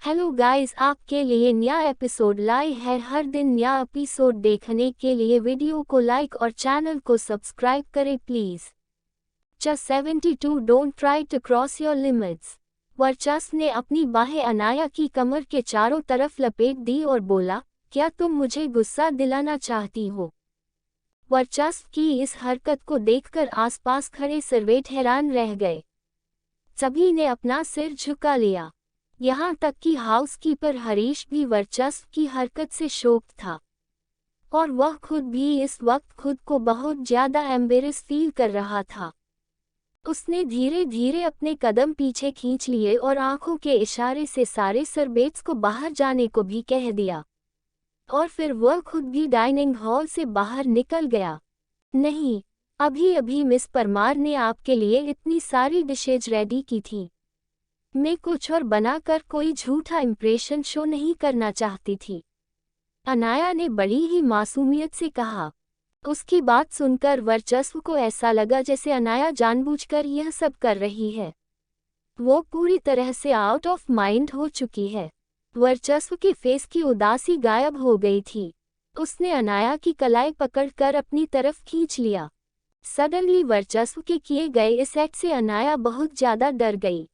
Hello guys, आपके लिए नया एपिसोड लाए है। हर दिन नया एपिसोड देखने के लिए वीडियो को लाइक और चैनल को सब्सक्राइब करें please. Just 72 don't try to cross your limits. Varchasva ने अपनी बाहें अनाया की कमर के चारों तरफ लपेट दी और बोला, क्या तुम मुझे गुस्सा दिलाना चाहती हो? वर्चस्व की इस हरकत को देखकर आसपास खड़े सर्वेंट हैरान रह गए। सभी ने अपना सिर झुका लिया। यहाँ तक कि हाउसकीपर हरीश भी वर्चस्व की हरकत से शॉक्ड था, और वह खुद भी इस वक्त खुद को बहुत ज्यादा एम्बेरस फील कर रहा था। उसने धीरे धीरे अपने कदम पीछे खींच लिए और आंखों के इशारे से सारे सर्वेंट्स को बाहर जाने को भी कह दिया, और फिर वह खुद भी डाइनिंग हॉल से बाहर निकल गया। नहीं, अभी अभी मिस परमार ने आपके लिए इतनी सारी डिशेज रेडी की थी। मैं कुछ और बनाकर कोई झूठा इंप्रेशन शो नहीं करना चाहती थी, अनाया ने बड़ी ही मासूमियत से कहा। उसकी बात सुनकर वर्चस्व को ऐसा लगा जैसे अनाया जानबूझकर यह सब कर रही है। वो पूरी तरह से आउट ऑफ माइंड हो चुकी है। वर्चस्व के फेस की उदासी गायब हो गई थी। उसने अनाया की कलाई पकड़कर अपनी तरफ खींच लिया। सडनली वर्चस्व के किए गए इस एक्ट से अनाया बहुत ज्यादा डर गई।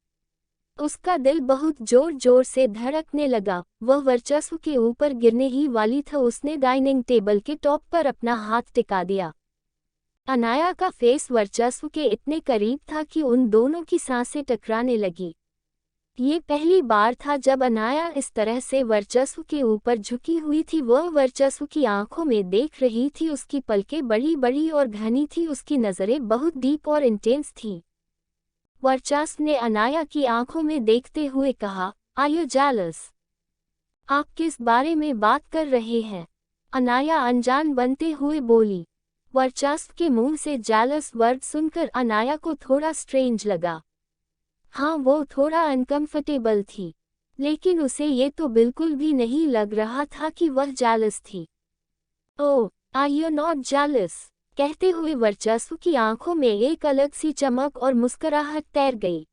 उसका दिल बहुत जोर जोर से धड़कने लगा। वह वर्चस्व के ऊपर गिरने ही वाली था। उसने डाइनिंग टेबल के टॉप पर अपना हाथ टिका दिया। अनाया का फेस वर्चस्व के इतने करीब था कि उन दोनों की सांसें टकराने लगी। ये पहली बार था जब अनाया इस तरह से वर्चस्व के ऊपर झुकी हुई थी। वह वर्चस्व की आंखों में देख रही थी। उसकी पलकें बड़ी बड़ी और घनी थी। उसकी नज़रें बहुत डीप और इंटेंस थीं। वर्चस्व ने अनाया की आंखों में देखते हुए कहा, आर यू जेलस? आप किस बारे में बात कर रहे हैं? अनाया अनजान बनते हुए बोली। वर्चस्व के मुंह से जेलस वर्ड सुनकर अनाया को थोड़ा स्ट्रेंज लगा। हाँ, वो थोड़ा अनकंफर्टेबल थी, लेकिन उसे ये तो बिल्कुल भी नहीं लग रहा था कि वह जेलस थी। ओह, आर यू नॉट जेलस? कहते हुए वर्चस्व की आंखों में एक अलग सी चमक और मुस्कुराहट तैर गई।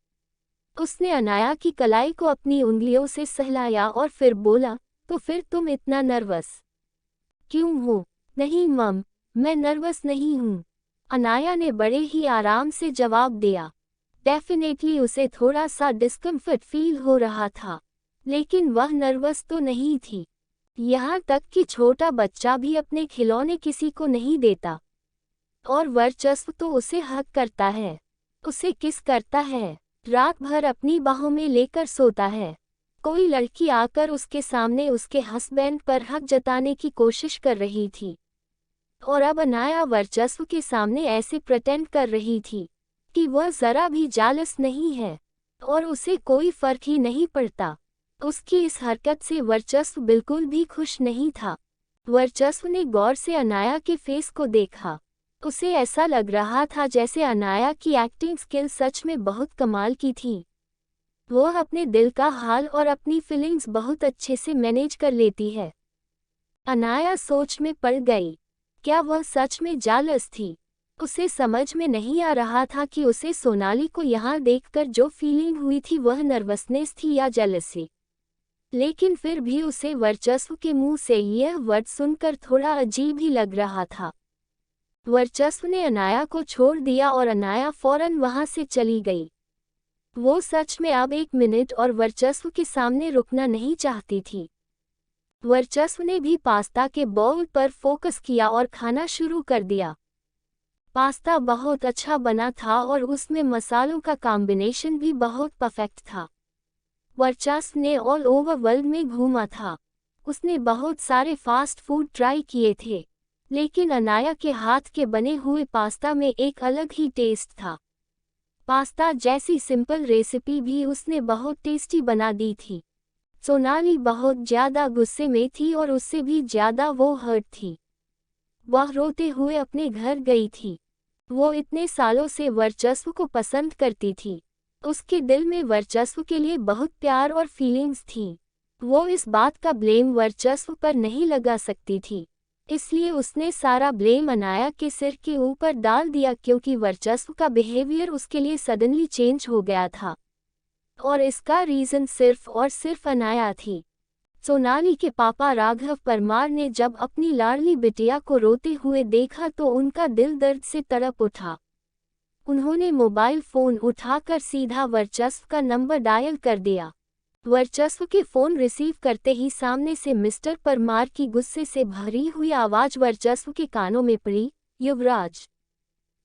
उसने अनाया की कलाई को अपनी उंगलियों से सहलाया और फिर बोला, तो फिर तुम इतना नर्वस क्यों हो? नहीं मम, मैं नर्वस नहीं हूँ, अनाया ने बड़े ही आराम से जवाब दिया। डेफिनेटली उसे थोड़ा सा डिस्कम्फर्ट फील हो रहा था, लेकिन वह नर्वस तो नहीं थी। यहाँ तक कि छोटा बच्चा भी अपने खिलौने किसी को नहीं देता, और वर्चस्व तो उसे हक करता है, उसे किस करता है, रात भर अपनी बाहों में लेकर सोता है। कोई लड़की आकर उसके सामने उसके हस्बैंड पर हक जताने की कोशिश कर रही थी, और अब अनाया वर्चस्व के सामने ऐसे प्रिटेंड कर रही थी कि वह जरा भी जेलस नहीं है और उसे कोई फर्क ही नहीं पड़ता। उसकी इस हरकत से वर्चस्व बिल्कुल भी खुश नहीं था। वर्चस्व ने गौर से अनाया के फेस को देखा। उसे ऐसा लग रहा था जैसे अनाया की एक्टिंग स्किल सच में बहुत कमाल की थी। वह अपने दिल का हाल और अपनी फीलिंग्स बहुत अच्छे से मैनेज कर लेती है। अनाया सोच में पड़ गई। क्या वह सच में जेलस थी? उसे समझ में नहीं आ रहा था कि उसे सोनाली को यहाँ देखकर जो फीलिंग हुई थी वह नर्वसनेस थी या जेलसी। लेकिन फिर भी उसे वर्चस्व के मुंह से यह वर्ड सुनकर थोड़ा अजीब ही लग रहा था। वर्चस्व ने अनाया को छोड़ दिया और अनाया फौरन वहां से चली गई। वो सच में अब एक मिनट और वर्चस्व के सामने रुकना नहीं चाहती थी। वर्चस्व ने भी पास्ता के बाउल पर फोकस किया और खाना शुरू कर दिया। पास्ता बहुत अच्छा बना था और उसमें मसालों का कॉम्बिनेशन भी बहुत परफेक्ट था। वर्चस्व ने ऑल ओवर वर्ल्ड में घूमा था। उसने बहुत सारे फास्ट फूड ट्राई किए थे, लेकिन अनाया के हाथ के बने हुए पास्ता में एक अलग ही टेस्ट था। पास्ता जैसी सिंपल रेसिपी भी उसने बहुत टेस्टी बना दी थी। सोनाली बहुत ज़्यादा गुस्से में थी और उससे भी ज़्यादा वो हर्ट थी। वह रोते हुए अपने घर गई थी। वो इतने सालों से वर्चस्व को पसंद करती थी। उसके दिल में वर्चस्व के लिए बहुत प्यार और फीलिंग्स थी। वो इस बात का ब्लेम वर्चस्व पर नहीं लगा सकती थी, इसलिए उसने सारा ब्लेम अनाया के सिर के ऊपर डाल दिया, क्योंकि वर्चस्व का बिहेवियर उसके लिए सडनली चेंज हो गया था। और इसका रीजन सिर्फ और सिर्फ अनाया थी। सोनाली के पापा राघव परमार ने जब अपनी लाडली बिटिया को रोते हुए देखा तो उनका दिल दर्द से तड़प उठा। उन्होंने मोबाइल फोन उठाकर सीधा वर्चस्व का नंबर डायल कर दिया। वर्चस्व के फोन रिसीव करते ही सामने से मिस्टर परमार की गुस्से से भरी हुई आवाज वर्चस्व के कानों में पड़ी। युवराज,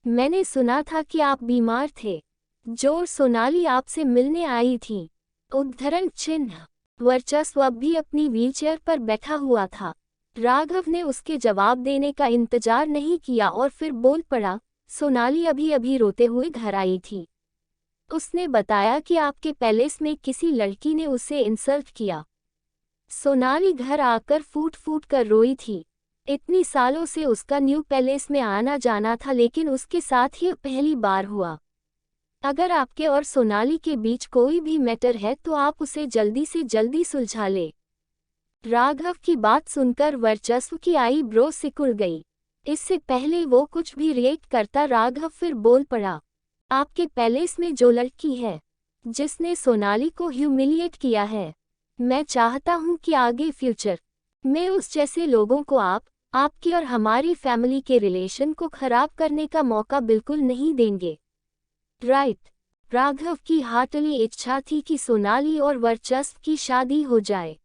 मैंने सुना था कि आप बीमार थे। जोर सोनाली आपसे मिलने आई थी। उद्धरण चिन्ह। वर्चस्व अब भी अपनी व्हीलचेयर पर बैठा हुआ था। राघव ने उसके जवाब देने का इंतजार नहीं किया और फिर बोल पड़ा, सोनाली अभी अभी रोते हुए घर आई थी। उसने बताया कि आपके पैलेस में किसी लड़की ने उसे इंसल्ट किया। सोनाली घर आकर फूट फूट कर रोई थी। इतनी सालों से उसका न्यू पैलेस में आना जाना था, लेकिन उसके साथ ही पहली बार हुआ। अगर आपके और सोनाली के बीच कोई भी मैटर है तो आप उसे जल्दी से जल्दी सुलझा ले। राघव की बात सुनकर वर्चस्व की आईब्रो सिकुड़ गई। इससे पहले वो कुछ भी रिएक्ट करता, राघव फिर बोल पड़ा, आपके पैलेस में जो लड़की है जिसने सोनाली को ह्यूमिलिएट किया है, मैं चाहता हूं कि आगे फ्यूचर में उस जैसे लोगों को आपकी और हमारी फैमिली के रिलेशन को खराब करने का मौका बिल्कुल नहीं देंगे। राइट। राघव की हार्टली इच्छा थी कि सोनाली और वर्चस्व की शादी हो जाए,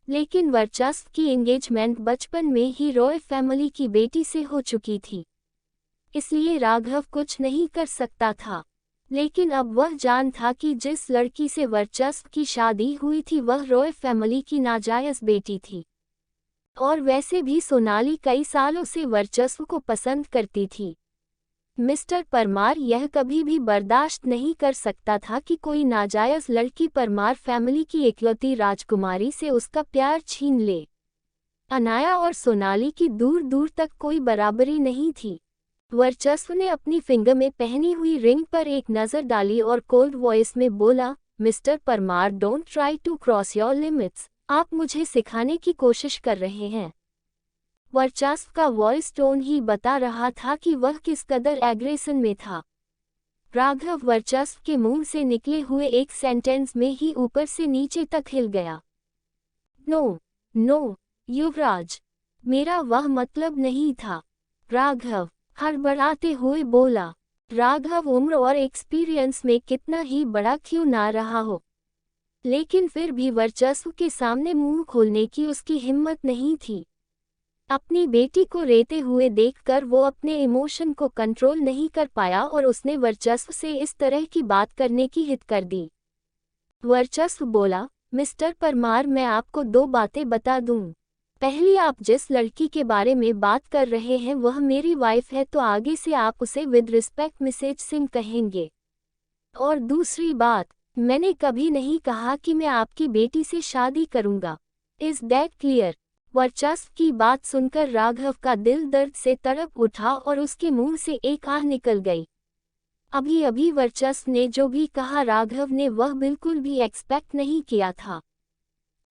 लेकिन वर्चस्व की एंगेजमेंट बचपन में ही रॉय फैमिली की बेटी से हो चुकी थी, इसलिए राघव कुछ नहीं कर सकता था। लेकिन अब वह जान था कि जिस लड़की से वर्चस्व की शादी हुई थी वह रॉय फैमिली की नाजायज बेटी थी। और वैसे भी सोनाली कई सालों से वर्चस्व को पसंद करती थी। मिस्टर परमार यह कभी भी बर्दाश्त नहीं कर सकता था कि कोई नाजायज लड़की परमार फैमिली की इकलौती राजकुमारी से उसका प्यार छीन ले। अनाया और सोनाली की दूर दूर तक कोई बराबरी नहीं थी। वर्चस्व ने अपनी फिंगर में पहनी हुई रिंग पर एक नज़र डाली और कोल्ड वॉइस में बोला, mister Parmar, don't try to cross your limits. आप मुझे सिखाने की कोशिश कर रहे हैं। वर्चस्व का वॉइस टोन ही बता रहा था कि वह किस कदर एग्रेशन में था। राघव वर्चस्व के मुंह से निकले हुए एक सेंटेंस में ही ऊपर से नीचे तक हिल गया। नो नो युवराज, मेरा वह मतलब नहीं था। राघव हड़बड़ाते हुए बोला। राघव उम्र और एक्सपीरियंस में कितना ही बड़ा क्यों ना रहा हो, लेकिन फिर भी वर्चस्व के सामने मुंह खोलने की उसकी हिम्मत नहीं थी। अपनी बेटी को रोते हुए देखकर वो अपने इमोशन को कंट्रोल नहीं कर पाया और उसने वर्चस्व से इस तरह की बात करने की हित कर दी। वर्चस्व बोला, मिस्टर परमार, मैं आपको दो बातें बता दूं। पहली, आप जिस लड़की के बारे में बात कर रहे हैं वह मेरी वाइफ है, तो आगे से आप उसे विद रिस्पेक्ट मिसेज सिंह कहेंगे। और दूसरी बात, मैंने कभी नहीं कहा कि मैं आपकी बेटी से शादी करूंगा। Is that clear? वर्चस्व की बात सुनकर राघव का दिल दर्द से तड़प उठा और उसके मुंह से एक आह निकल गई। अभी अभी वर्चस्व ने जो भी कहा राघव ने वह बिल्कुल भी एक्सपेक्ट नहीं किया था।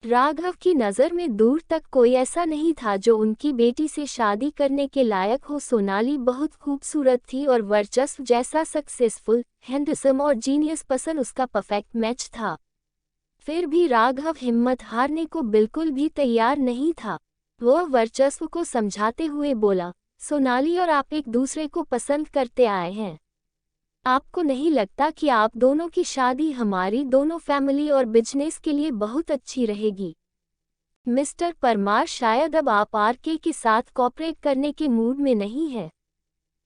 राघव की नज़र में दूर तक कोई ऐसा नहीं था जो उनकी बेटी से शादी करने के लायक हो। सोनाली बहुत खूबसूरत थी और वर्चस्व जैसा सक्सेसफुल, हैंडसम और जीनियस पर्सन उसका परफेक्ट मैच था। फिर भी राघव हिम्मत हारने को बिल्कुल भी तैयार नहीं था। वह वर्चस्व को समझाते हुए बोला, सोनाली और आप एक दूसरे को पसंद करते आए हैं। आपको नहीं लगता कि आप दोनों की शादी हमारी दोनों फैमिली और बिजनेस के लिए बहुत अच्छी रहेगी? मिस्टर परमार, शायद अब आप आरके के साथ कॉपरेट करने के मूड में नहीं है।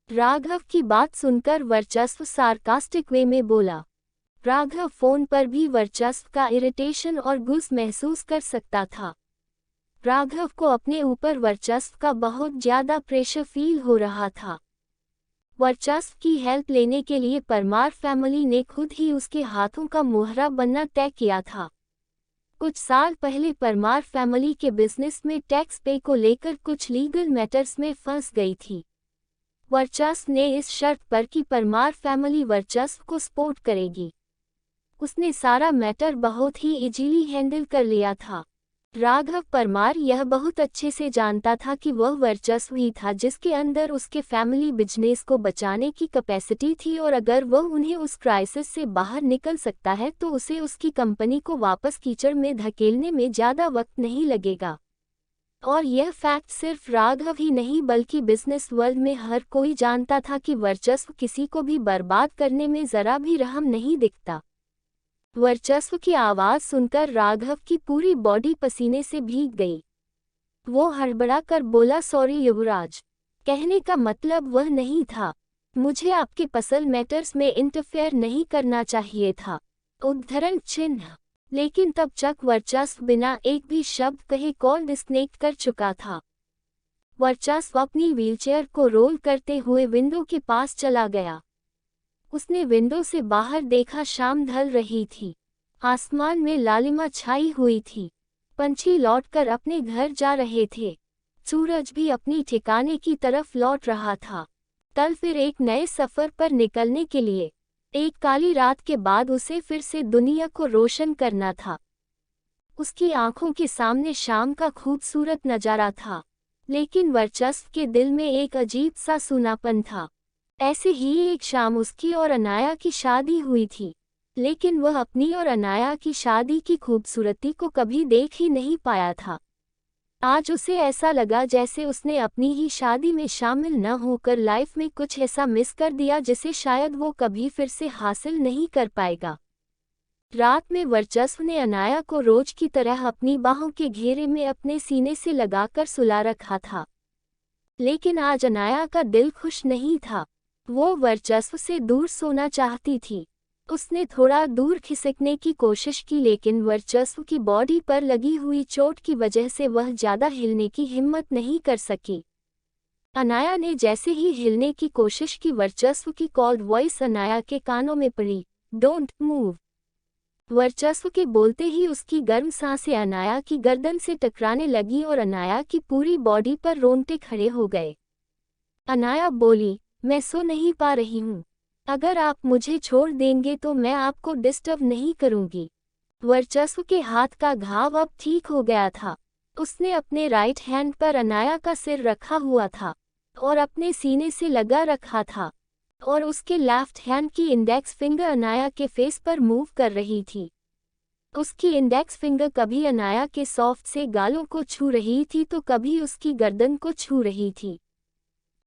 राघव की बात सुनकर वर्चस्व सार्कास्टिक वे में बोला। राघव फोन पर भी वर्चस्व का इरिटेशन और गुस्सा महसूस कर सकता था। राघव को अपने ऊपर वर्चस्व का बहुत ज्यादा प्रेशर फील हो रहा था। वर्चस्व की हेल्प लेने के लिए परमार फैमिली ने खुद ही उसके हाथों का मोहरा बनना तय किया था। कुछ साल पहले परमार फैमिली के बिजनेस में टैक्स पे को लेकर कुछ लीगल मैटर्स में फंस गई थी। वर्चस्व ने इस शर्त पर कि परमार फैमिली वर्चस्व को सपोर्ट करेगी। उसने सारा मैटर बहुत ही इजीली हैंडल कर लिया था। राघव परमार यह बहुत अच्छे से जानता था कि वह वर्चस्व ही था जिसके अंदर उसके फैमिली बिजनेस को बचाने की कैपेसिटी थी, और अगर वह उन्हें उस क्राइसिस से बाहर निकल सकता है तो उसे उसकी कंपनी को वापस कीचड़ में धकेलने में ज़्यादा वक्त नहीं लगेगा। और यह फैक्ट सिर्फ राघव ही नहीं बल्कि बिजनेस वर्ल्ड में हर कोई जानता था कि वर्चस्व किसी को भी बर्बाद करने में ज़रा भी रहम नहीं दिखता। वर्चस्व की आवाज़ सुनकर राघव की पूरी बॉडी पसीने से भीग गई। वो हड़बड़ा कर बोला, सॉरी युवराज, कहने का मतलब वह नहीं था। मुझे आपके पर्सनल मैटर्स में इंटरफेयर नहीं करना चाहिए था। उद्धरण चिन्ह। लेकिन तब तक वर्चस्व बिना एक भी शब्द कहे कॉल डिस्कनेक्ट कर चुका था। वर्चस्व अपनी व्हीलचेयर को रोल करते हुए विंडो के पास चला गया। उसने विंडो से बाहर देखा, शाम ढल रही थी। आसमान में लालिमा छाई हुई थी। पंछी लौटकर अपने घर जा रहे थे। सूरज भी अपनी ठिकाने की तरफ लौट रहा था। कल फिर एक नए सफ़र पर निकलने के लिए, एक काली रात के बाद उसे फिर से दुनिया को रोशन करना था। उसकी आंखों के सामने शाम का खूबसूरत नज़ारा था, लेकिन वर्चस्व के दिल में एक अजीब सा सूनापन था। ऐसे ही एक शाम उसकी और अनाया की शादी हुई थी, लेकिन वह अपनी और अनाया की शादी की खूबसूरती को कभी देख ही नहीं पाया था। आज उसे ऐसा लगा जैसे उसने अपनी ही शादी में शामिल न होकर लाइफ में कुछ ऐसा मिस कर दिया जिसे शायद वो कभी फिर से हासिल नहीं कर पाएगा। रात में वर्चस्व ने अनाया को रोज की तरह अपनी बाहों के घेरे में अपने सीने से लगाकर सुला रखा था, लेकिन आज अनाया का दिल खुश नहीं था। वो वर्चस्व से दूर सोना चाहती थी। उसने थोड़ा दूर खिसकने की कोशिश की, लेकिन वर्चस्व की बॉडी पर लगी हुई चोट की वजह से वह ज़्यादा हिलने की हिम्मत नहीं कर सकी। अनाया ने जैसे ही हिलने की कोशिश की, वर्चस्व की कॉल्ड वॉइस अनाया के कानों में पड़ी, डोंट मूव। वर्चस्व के बोलते ही उसकी गर्म सांसें अनाया की गर्दन से टकराने लगी और अनाया की पूरी बॉडी पर रोंगटे खड़े हो गए। अनाया बोली, मैं सो नहीं पा रही हूँ। अगर आप मुझे छोड़ देंगे तो मैं आपको डिस्टर्ब नहीं करूँगी। वर्चस्व के हाथ का घाव अब ठीक हो गया था। उसने अपने राइट हैंड पर अनाया का सिर रखा हुआ था और अपने सीने से लगा रखा था, और उसके लेफ्ट हैंड की इंडेक्स फिंगर अनाया के फेस पर मूव कर रही थी। उसकी इंडेक्स फिंगर कभी अनाया के सॉफ्ट से गालों को छू रही थी तो कभी उसकी गर्दन को छू रही थी।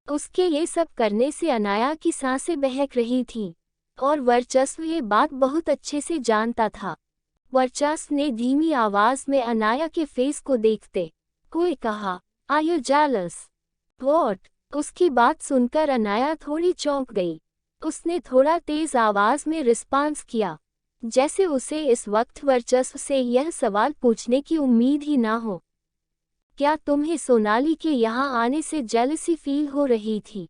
उसके ये सब करने से अनाया की सांसें बहक रही थीं, और वर्चस्व ये बात बहुत अच्छे से जानता था। वर्चस्व ने धीमी आवाज में अनाया के फेस को देखते हुए कहा, आर यू जेलस? व्हाट? उसकी बात सुनकर अनाया थोड़ी चौंक गई। उसने थोड़ा तेज आवाज में रिस्पॉन्स किया, जैसे उसे इस वक्त वर्चस्व से यह सवाल पूछने की उम्मीद ही ना हो। क्या तुम्हें सोनाली के यहाँ आने से जेलसी फील हो रही थी?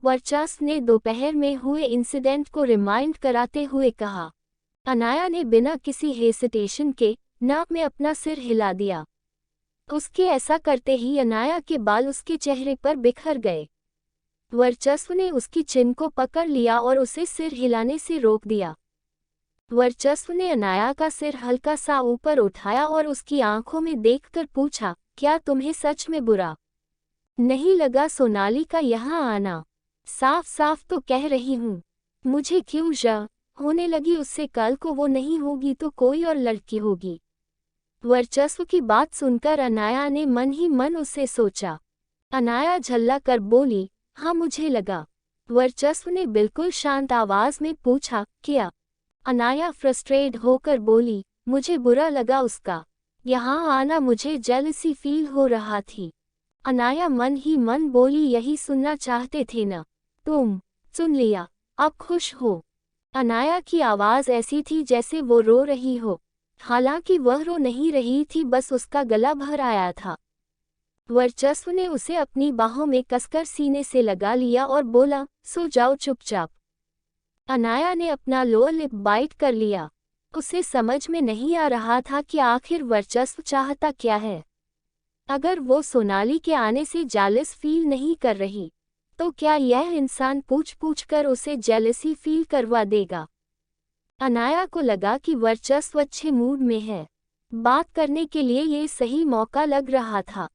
वर्चस्व ने दोपहर में हुए इंसिडेंट को रिमाइंड कराते हुए कहा। अनाया ने बिना किसी हेसिटेशन के नाक में अपना सिर हिला दिया। उसके ऐसा करते ही अनाया के बाल उसके चेहरे पर बिखर गए। वर्चस्व ने उसकी चिन को पकड़ लिया और उसे सिर हिलाने से रोक दिया। वर्चस्व ने अनाया का सिर हल्का सा ऊपर उठाया और उसकी आंखों में देखकर पूछा, क्या तुम्हें सच में बुरा नहीं लगा सोनाली का यहाँ आना? साफ साफ तो कह रही हूँ, मुझे क्यों शक होने लगी उससे कल को वो नहीं होगी तो कोई और लड़की होगी। वर्चस्व की बात सुनकर अनाया ने मन ही मन उससे सोचा। अनाया झल्ला कर बोली, हाँ मुझे लगा। वर्चस्व ने बिल्कुल शांत आवाज में पूछा, क्या? अनाया फ्रस्ट्रेट होकर बोली, मुझे बुरा लगा उसका यहाँ आना, मुझे जेलसी फील हो रहा थी। अनाया मन ही मन बोली, यही सुनना चाहते थे न तुम? सुन लिया, अब खुश हो? अनाया की आवाज़ ऐसी थी जैसे वो रो रही हो, हालांकि वह रो नहीं रही थी, बस उसका गला भर आया था। वर्चस्व ने उसे अपनी बाहों में कसकर सीने से लगा लिया और बोला, सो जाओ चुपचाप। अनाया ने अपना लोअर लिप बाइट कर लिया। उसे समझ में नहीं आ रहा था कि आखिर वर्चस्व चाहता क्या है। अगर वो सोनाली के आने से जेलस फील नहीं कर रही, तो क्या यह इंसान पूछ पूछ कर उसे जेलसी फील करवा देगा? अनाया को लगा कि वर्चस्व अच्छे मूड में है। बात करने के लिए ये सही मौका लग रहा था।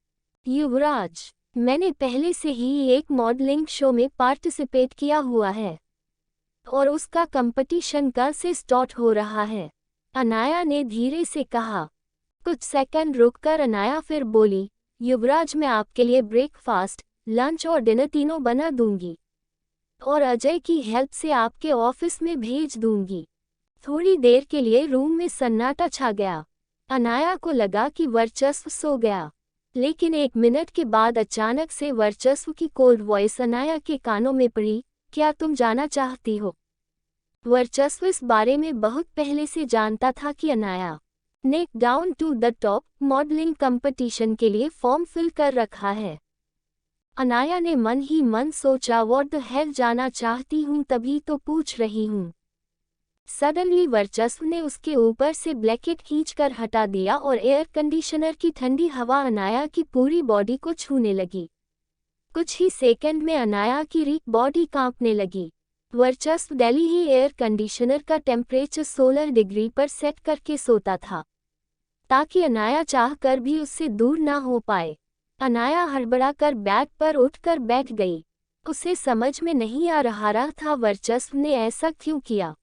युवराज, मैंने पहले से ही एक मॉडलिंग शो में पार्टिसिपेट किया हुआ है और उसका कंपटीशन कल से स्टार्ट हो रहा है, अनाया ने धीरे से कहा। कुछ सेकंड रुककर अनाया फिर बोली, युवराज, मैं आपके लिए ब्रेकफास्ट, लंच और डिनर तीनों बना दूंगी और अजय की हेल्प से आपके ऑफिस में भेज दूंगी। थोड़ी देर के लिए रूम में सन्नाटा छा गया। अनाया को लगा कि वर्चस्व सो गया, लेकिन 1 मिनट के बाद अचानक से वर्चस्व की कोल्ड वॉइस अनाया के कानों में पड़ी, क्या तुम जाना चाहती हो? वर्चस्व इस बारे में बहुत पहले से जानता था कि अनाया ने down to the top modelling competition के लिए फॉर्म फिल कर रखा है। अनाया ने मन ही मन सोचा, व्हाट द हेल, जाना चाहती हूँ तभी तो पूछ रही हूँ। सडनली वर्चस्व ने उसके ऊपर से ब्लैकेट खींचकर हटा दिया और एयर कंडीशनर की ठंडी हवा अनाया की पूरी बॉडी को छूने लगी। कुछ ही सेकंड में अनाया की बॉडी कांपने लगी। वर्चस्व दिल्ली ही एयर कंडीशनर का टेम्परेचर 16 डिग्री पर सेट करके सोता था, ताकि अनाया चाह कर भी उससे दूर ना हो पाए। अनाया हड़बड़ाकर बेड पर उठकर बैठ गई। उसे समझ में नहीं आ रहा था वर्चस्व ने ऐसा क्यों किया।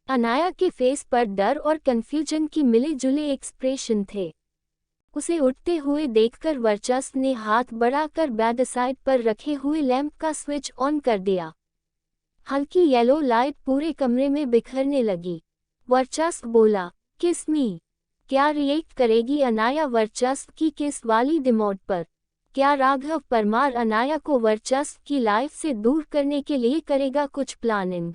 अनाया के फेस पर डर और कंफ्यूजन की मिले-जुले एक्सप्रेशन थे। उसे उठते हुए देखकर वर्चस्व ने हाथ बढ़ाकर बेड साइड पर रखे हुए लैंप का स्विच ऑन कर दिया। हल्की येलो लाइट पूरे कमरे में बिखरने लगी। वर्चस्व बोला, किस मी? क्या रिएक्ट करेगी अनाया वर्चस्व की किस वाली डिमोड पर? क्या राघव परमार अनाया को वर्चस्व की लाइफ से दूर करने के लिए करेगा कुछ प्लानिंग?